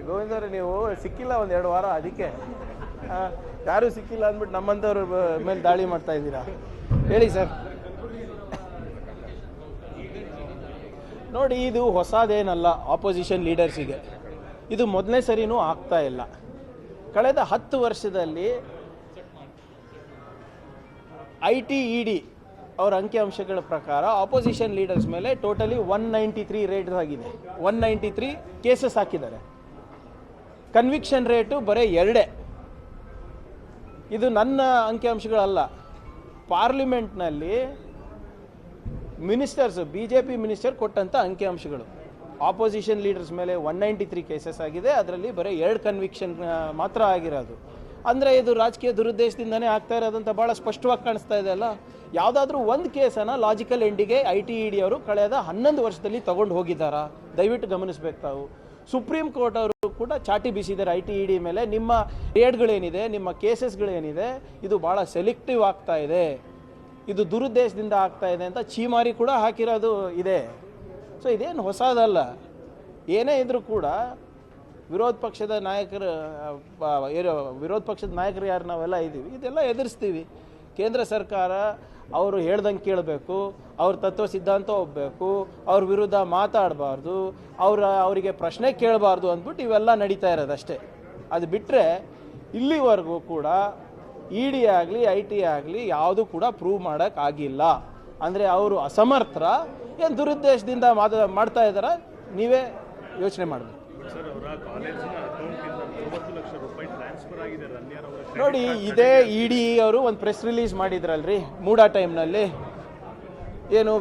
ಗೋವಿಂದವ್ರೆ, ನೀವು ಸಿಕ್ಕಿಲ್ಲ ಒಂದು 2 ವಾರ, ಅದಕ್ಕೆ ಯಾರೂ ಸಿಕ್ಕಿಲ್ಲ ಅಂದ್ಬಿಟ್ಟು ನಮ್ಮಂಥವ್ರ ಮೇಲೆ ದಾಳಿ ಮಾಡ್ತಾ ಇದ್ದೀರಾ. ಹೇಳಿ ಸರ್. ನೋಡಿ, ಇದು ಹೊಸದೇನಲ್ಲ ಆಪೋಸಿಷನ್ ಲೀಡರ್ಸಿಗೆ. ಇದು ಮೊದಲನೇ ಸರಿನೂ ಆಗ್ತಾ ಇಲ್ಲ. ಕಳೆದ 10 ವರ್ಷದಲ್ಲಿ ITED ಅವರ ಅಂಕಿಅಂಶಗಳ ಪ್ರಕಾರ ಆಪೋಸಿಷನ್ ಲೀಡರ್ಸ್ ಮೇಲೆ ಟೋಟಲಿ 193 ರೇಟ್ ಆಗಿದೆ. 193 ಕೇಸಸ್ ಹಾಕಿದ್ದಾರೆ. ಕನ್ವಿಕ್ಷನ್ ರೇಟು ಬರೀ 2. ಇದು ನನ್ನ ಅಂಕಿಅಂಶಗಳಲ್ಲ. ಪಾರ್ಲಿಮೆಂಟ್ನಲ್ಲಿ ಮಿನಿಸ್ಟರ್ಸ್, BJP ಮಿನಿಸ್ಟರ್ ಕೊಟ್ಟಂಥ ಅಂಕಿಅಂಶಗಳು. ಆಪೋಸಿಷನ್ ಲೀಡರ್ಸ್ ಮೇಲೆ 193 ಕೇಸಸ್ ಆಗಿದೆ. ಅದರಲ್ಲಿ ಬರೀ 2 ಕನ್ವಿಕ್ಷನ್ ಮಾತ್ರ ಆಗಿರೋದು. ಅಂದರೆ ಇದು ರಾಜಕೀಯ ದುರುದ್ದೇಶದಿಂದನೇ ಆಗ್ತಾ ಇರೋದಂತ ಭಾಳ ಸ್ಪಷ್ಟವಾಗಿ ಕಾಣಿಸ್ತಾ ಇದೆ ಅಲ್ಲ. ಯಾವುದಾದ್ರೂ ಒಂದು ಕೇಸನ್ನು ಲಾಜಿಕಲ್ ಎಂಡಿಗೆ ITED ಅವರು ಕಳೆದ 11 ವರ್ಷದಲ್ಲಿ ತಗೊಂಡು ಹೋಗಿದ್ದಾರಾ? ದಯವಿಟ್ಟು ಗಮನಿಸಬೇಕು ತಾವು. ಸುಪ್ರೀಂ ಕೋರ್ಟ್ ಅವರು ಕೂಡ ಚಾಟಿ ಬೀಸಿದ್ದಾರೆ ITED ಮೇಲೆ. ನಿಮ್ಮ ರೇಟ್ಗಳೇನಿದೆ, ನಿಮ್ಮ ಕೇಸಸ್ಗಳೇನಿದೆ, ಇದು ಭಾಳ ಸೆಲೆಕ್ಟಿವ್ ಆಗ್ತಾ ಇದೆ, ಇದು ದುರುದ್ದೇಶದಿಂದ ಆಗ್ತಾ ಇದೆ ಅಂತ ಚೀಮಾರಿ ಕೂಡ ಹಾಕಿರೋದು ಇದೆ. ಸೊ ಇದೇನು ಹೊಸದಲ್ಲ. ಏನೇ ಇದ್ರೂ ಕೂಡ ವಿರೋಧ ಪಕ್ಷದ ನಾಯಕರು ಯಾರು ನಾವೆಲ್ಲ ಇದ್ದೀವಿ, ಇದೆಲ್ಲ ಎದುರಿಸ್ತೀವಿ. ಕೇಂದ್ರ ಸರ್ಕಾರ ಅವರು ಹೇಳ್ದಂಗೆ ಕೇಳಬೇಕು, ಅವ್ರ ತತ್ವ ಸಿದ್ಧಾಂತ ಹೋಗಬೇಕು, ಅವ್ರ ವಿರುದ್ಧ ಮಾತಾಡಬಾರ್ದು, ಅವರಿಗೆ ಪ್ರಶ್ನೆ ಕೇಳಬಾರ್ದು ಅಂದ್ಬಿಟ್ಟು ಇವೆಲ್ಲ ನಡೀತಾ ಇರೋದಷ್ಟೇ. ಅದು ಬಿಟ್ಟರೆ ಇಲ್ಲಿವರೆಗೂ ಕೂಡ ED ಆಗಲಿ IT ಆಗಲಿ ಯಾವುದೂ ಕೂಡ ಪ್ರೂವ್ ಮಾಡೋಕ್ಕಾಗಿಲ್ಲ. ಅಂದರೆ ಅವರು ಅಸಮರ್ಥರ, ಏನು ದುರುದ್ದೇಶದಿಂದ ಮಾಡ್ತಾ ಇದ್ದಾರ, ನೀವೇ ಯೋಚನೆ ಮಾಡಬೇಕು. ನೋಡಿ, ಇದೇ ED ಅವರು ಒಂದು ಪ್ರೆಸ್ ರಿಲೀಸ್ ಮಾಡಿದ್ರಲ್ರಿ ಮೂಡಾ ಟೈಮ್ನಲ್ಲಿ. ಏನು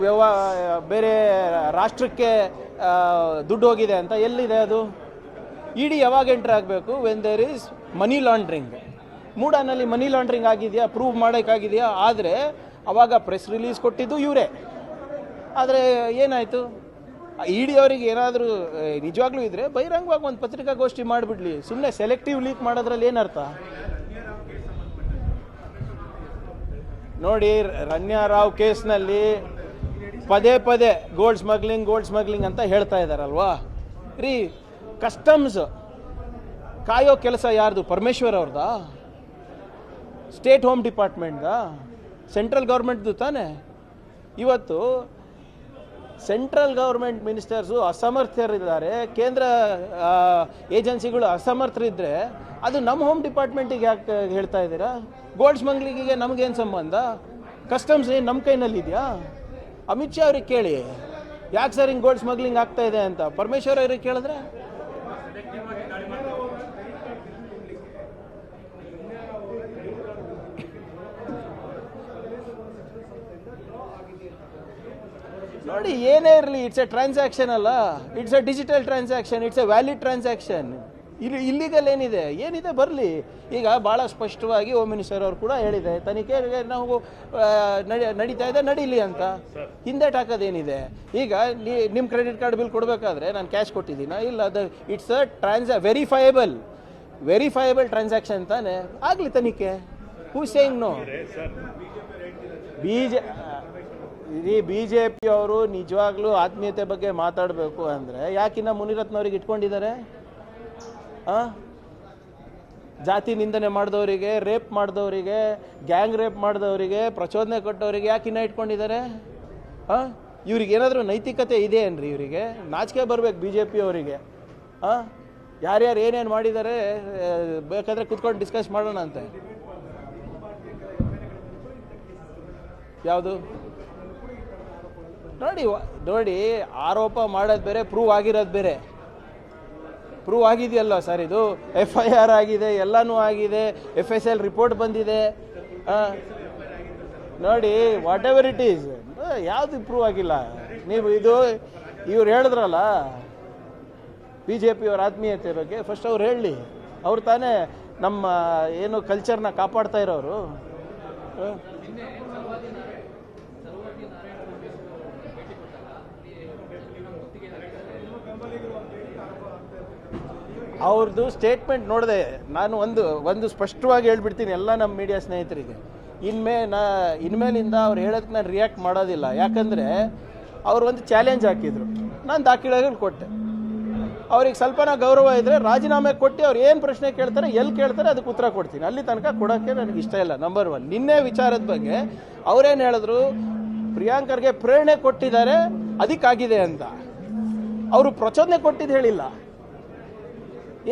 ಬೇರೆ ರಾಷ್ಟ್ರಕ್ಕೆ ದುಡ್ಡು ಹೋಗಿದೆ ಅಂತ. ಎಲ್ಲಿದೆ ಅದು? ED ಯಾವಾಗ ಎಂಟ್ರ್ ಆಗಬೇಕು? When there is money laundering. ಮೂಡಾನಲ್ಲಿ ಮನಿ ಲಾಂಡ್ರಿಂಗ್ ಆಗಿದೆಯಾ? ಪ್ರೂವ್ ಮಾಡೋಕ್ಕಾಗಿದೆಯಾ? ಆದರೆ ಅವಾಗ ಪ್ರೆಸ್ ರಿಲೀಸ್ ಕೊಟ್ಟಿದ್ದು ಇವರೇ. ಆದರೆ ಏನಾಯಿತು? ED ಅವರಿಗೆ ಏನಾದರೂ ನಿಜವಾಗ್ಲೂ ಇದ್ದರೆ ಬಹಿರಂಗವಾಗಿ ಒಂದು ಪತ್ರಿಕಾಗೋಷ್ಠಿ ಮಾಡಿಬಿಡ್ಲಿ. ಸುಮ್ಮನೆ ಸೆಲೆಕ್ಟಿವ್ ಲೀಕ್ ಮಾಡೋದ್ರಲ್ಲಿ ಏನರ್ಥ? ನೋಡಿ, ರಣ್ಯಾ ರಾವ್ ಕೇಸ್ನಲ್ಲಿ ಪದೇ ಪದೇ ಗೋಲ್ಡ್ ಸ್ಮಗ್ಲಿಂಗ್ ಅಂತ ಹೇಳ್ತಾ ಇದ್ದಾರಲ್ವಾ ರೀ. ಕಸ್ಟಮ್ಸ್ ಕಾಯೋ ಕೆಲಸ ಯಾರ್ದು? ಪರಮೇಶ್ವರ್ ಅವ್ರದಾ? ಸ್ಟೇಟ್ ಹೋಮ್ ಡಿಪಾರ್ಟ್ಮೆಂಟ್ದಾ? ಸೆಂಟ್ರಲ್ ಗೌರ್ಮೆಂಟ್ದು ತಾನೆ. ಇವತ್ತು ಸೆಂಟ್ರಲ್ ಗೌರ್ಮೆಂಟ್ ಮಿನಿಸ್ಟರ್ಸು ಅಸಮರ್ಥರಿದ್ದಾರೆ, ಕೇಂದ್ರ ಏಜೆನ್ಸಿಗಳು ಅಸಮರ್ಥರಿದ್ದರೆ ಅದು ನಮ್ಮ ಹೋಮ್ ಡಿಪಾರ್ಟ್ಮೆಂಟಿಗೆ ಯಾಕೆ ಹೇಳ್ತಾ ಇದ್ದೀರಾ? ಗೋಲ್ಡ್ ಸ್ಮಗ್ಲಿಂಗಿಗೆ ನಮಗೇನು ಸಂಬಂಧ? ಕಸ್ಟಮ್ಸ್ ಏನು ನಮ್ಮ ಕೈನಲ್ಲಿದೆಯಾ? ಅಮಿತ್ ಶಾ ಅವ್ರಿಗೆ ಕೇಳಿ, ಯಾಕೆ ಸರ್ ಹಿಂಗೆ ಗೋಲ್ಡ್ ಸ್ಮಗ್ಲಿಂಗ್ ಆಗ್ತಾ ಇದೆ ಅಂತ. ಪರಮೇಶ್ವರ್ ಅವ್ರಿಗೆ ಕೇಳಿದ್ರೆ ನೋಡಿ, ಏನೇ ಇರಲಿ, ಇಟ್ಸ್ ಎ ಟ್ರಾನ್ಸಾಕ್ಷನ್ ಅಲ್ಲ. It's A digital transaction, it's A valid transaction. Illegal ಏನಿದೆ ಬರಲಿ. ಈಗ ಭಾಳ ಸ್ಪಷ್ಟವಾಗಿ ಹೋಮ್ ಮಿನಿಸ್ಟರ್ ಅವರು ಕೂಡ ಹೇಳಿದೆ, ತನಿಖೆ ನಾವು ನಡೀತಾ ಇದೆ, ನಡೀಲಿ ಅಂತ. ಹಿಂದೇಟ್ ಹಾಕೋದೇನಿದೆ? ಈಗ ನಿಮ್ಮ ಕ್ರೆಡಿಟ್ ಕಾರ್ಡ್ ಬಿಲ್ ಕೊಡಬೇಕಾದ್ರೆ ನಾನು ಕ್ಯಾಶ್ ಕೊಟ್ಟಿದ್ದೀನ? ಇಲ್ಲ. ಅದು ಇಟ್ಸ್ ಅ ವೆರಿಫೈಯಬಲ್ ಟ್ರಾನ್ಸಾಕ್ಷನ್ ತಾನೆ. ಆಗಲಿ ತನಿಖೆ. ಹೂ ಸೇಯಿಂಗ್ ನೋ? BJP ಅವರು ನಿಜವಾಗ್ಲೂ ಆತ್ಮೀಯತೆ ಬಗ್ಗೆ ಮಾತಾಡಬೇಕು ಅಂದರೆ ಯಾಕಿನ್ನ ಮುನಿರತ್ನವ್ರಿಗೆ ಇಟ್ಕೊಂಡಿದ್ದಾರೆ? ಜಾತಿ ನಿಂದನೆ ಮಾಡಿದವರಿಗೆ, ರೇಪ್ ಮಾಡಿದವರಿಗೆ, ಗ್ಯಾಂಗ್ ರೇಪ್ ಮಾಡಿದವರಿಗೆ, ಪ್ರಚೋದನೆ ಕೊಟ್ಟವರಿಗೆ ಯಾಕಿನ್ನ ಇಟ್ಕೊಂಡಿದ್ದಾರೆ? ಇವ್ರಿಗೆ ಏನಾದರೂ ನೈತಿಕತೆ ಇದೆ ಏನ್ರಿ? ಇವರಿಗೆ ನಾಚಿಕೆ ಬರಬೇಕು BJP ಅವರಿಗೆ. ಯಾರ್ಯಾರು ಏನೇನು ಮಾಡಿದ್ದಾರೆ ಬೇಕಾದರೆ ಕುತ್ಕೊಂಡು ಡಿಸ್ಕಸ್ ಮಾಡೋಣ ಅಂತೆ. ಯಾವುದು? ನೋಡಿ, ಆರೋಪ ಮಾಡೋದು ಬೇರೆ, ಪ್ರೂವ್ ಆಗಿರೋದು ಬೇರೆ. ಪ್ರೂವ್ ಆಗಿದೆಯಲ್ಲ ಸರ್, ಇದು FIR ಆಗಿದೆ, ಎಲ್ಲನೂ ಆಗಿದೆ, FSL ರಿಪೋರ್ಟ್ ಬಂದಿದೆ. ನೋಡಿ, ವಾಟ್ ಎವರ್ ಇಟ್ ಈಸ್, ಯಾವುದು ಪ್ರೂವ್ ಆಗಿಲ್ಲ. ನೀವು ಇವ್ರು ಹೇಳಿದ್ರಲ್ಲ BJP ಅವ್ರ ಆತ್ಮೀಯತೆ ಬಗ್ಗೆ, ಫಸ್ಟ್ ಅವ್ರು ಹೇಳಲಿ. ಅವ್ರು ತಾನೇ ನಮ್ಮ ಏನು ಕಲ್ಚರ್ನ ಕಾಪಾಡ್ತಾ ಇರೋರು. ಅವ್ರದ್ದು ಸ್ಟೇಟ್ಮೆಂಟ್ ನೋಡಿದೆ ನಾನು. ಒಂದು ಸ್ಪಷ್ಟವಾಗಿ ಹೇಳ್ಬಿಡ್ತೀನಿ ಎಲ್ಲ ನಮ್ಮ ಮೀಡಿಯಾ ಸ್ನೇಹಿತರಿಗೆ. ಇನ್ಮೇಲಿಂದ ಅವ್ರು ಹೇಳೋದಕ್ಕೆ ನಾನು ರಿಯಾಕ್ಟ್ ಮಾಡೋದಿಲ್ಲ. ಯಾಕಂದರೆ ಅವರು ಒಂದು ಚಾಲೆಂಜ್ ಹಾಕಿದರು, ನಾನು ದಾಖಲೆಗಳು ಕೊಟ್ಟೆ. ಅವ್ರಿಗೆ ಸ್ವಲ್ಪನ ಗೌರವ ಇದ್ದರೆ ರಾಜೀನಾಮೆ ಕೊಟ್ಟು ಅವ್ರು ಏನು ಪ್ರಶ್ನೆ ಕೇಳ್ತಾರೆ ಎಲ್ಲಿ ಕೇಳ್ತಾರೆ ಅದಕ್ಕೆ ಉತ್ತರ ಕೊಡ್ತೀನಿ. ಅಲ್ಲಿ ತನಕ ಕೊಡೋಕ್ಕೆ ನನಗೆ ಇಷ್ಟ ಇಲ್ಲ. ನಂಬರ್ 1. ನಿನ್ನೆ ವಿಚಾರದ ಬಗ್ಗೆ ಅವರೇನು ಹೇಳಿದ್ರು, ಪ್ರಿಯಾಂಕರ್ಗೆ ಪ್ರೇರಣೆ ಕೊಟ್ಟಿದ್ದಾರೆ ಅದಕ್ಕಾಗಿದೆ ಅಂತ. ಅವರು ಪ್ರಚೋದನೆ ಕೊಟ್ಟಿದ್ದು ಹೇಳಿಲ್ಲ.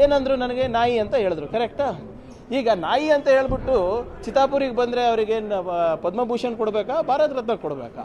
ಏನಂದ್ರು, ನನಗೆ ನಾಯಿ ಅಂತ ಹೇಳಿದ್ರು. ಕರೆಕ್ಟಾ? ಈಗ ನಾಯಿ ಅಂತ ಹೇಳ್ಬಿಟ್ಟು ಚಿತ್ತಾಪುರಿಗೆ ಬಂದರೆ ಅವರಿಗೇನು ಪದ್ಮಭೂಷಣ್ ಕೊಡಬೇಕಾ, ಭಾರತ ರತ್ನ ಕೊಡಬೇಕಾ?